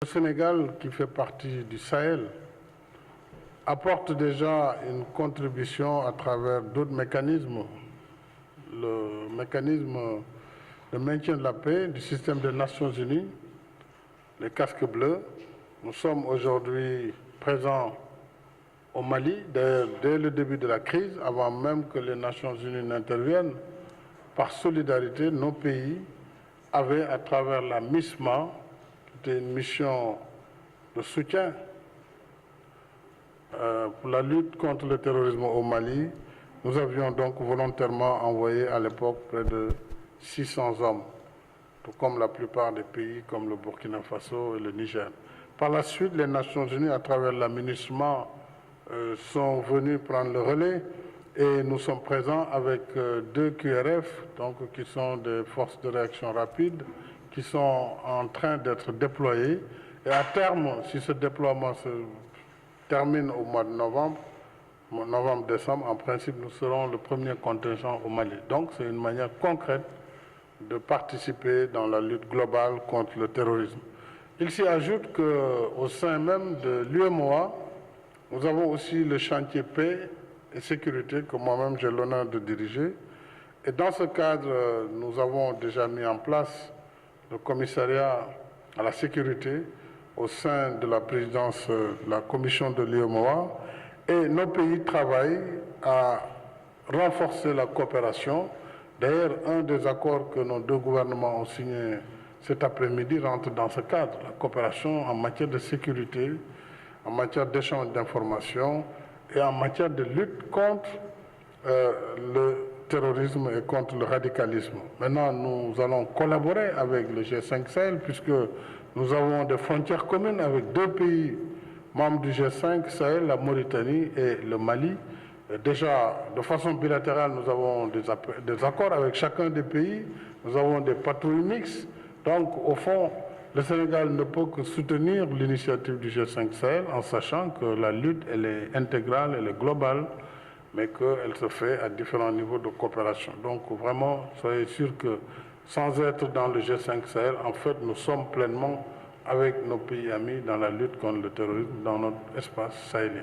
Le Sénégal, qui fait partie du Sahel, apporte déjà une contribution à travers d'autres mécanismes. Le mécanisme de maintien de la paix du système des Nations Unies, les casques bleus. Nous sommes aujourd'hui présents au Mali, dès le début de la crise, avant même que les Nations Unies n'interviennent. Par solidarité, nos pays avaient, à travers la MISMA, qui était une mission de soutien pour la lutte contre le terrorisme au Mali, nous avions donc volontairement envoyé à l'époque près de 600 hommes, tout comme la plupart des pays comme le Burkina Faso et le Niger. Par la suite, les Nations Unies, à travers la MINUSMA, sont venus prendre le relais et nous sommes présents avec deux QRF, donc, qui sont des forces de réaction rapide, qui sont en train d'être déployées. Et à terme, si ce déploiement se termine au mois de novembre-décembre, en principe, nous serons le premier contingent au Mali. Donc, c'est une manière concrète de participer dans la lutte globale contre le terrorisme. Il s'y ajoute qu'au sein même de l'UEMOA, nous avons aussi le chantier paix et sécurité que moi-même j'ai l'honneur de diriger. Et dans ce cadre, nous avons déjà mis en place le commissariat à la sécurité au sein de la présidence de la commission de l'UEMOA. Et nos pays travaillent à renforcer la coopération. D'ailleurs, un des accords que nos deux gouvernements ont signé cet après-midi rentre dans ce cadre, la coopération en matière de sécurité, en matière d'échange d'informations et en matière de lutte contre le terrorisme et contre le radicalisme. Maintenant, nous allons collaborer avec le G5 Sahel puisque nous avons des frontières communes avec deux pays membres du G5 Sahel, la Mauritanie et le Mali. Et déjà, de façon bilatérale, nous avons des accords avec chacun des pays. Nous avons des patrouilles mixtes. Donc, au fond, le Sénégal ne peut que soutenir l'initiative du G5 Sahel en sachant que la lutte, elle est intégrale, elle est globale, mais qu'elle se fait à différents niveaux de coopération. Donc vraiment, soyez sûr que sans être dans le G5 Sahel, en fait, nous sommes pleinement avec nos pays amis dans la lutte contre le terrorisme dans notre espace sahélien.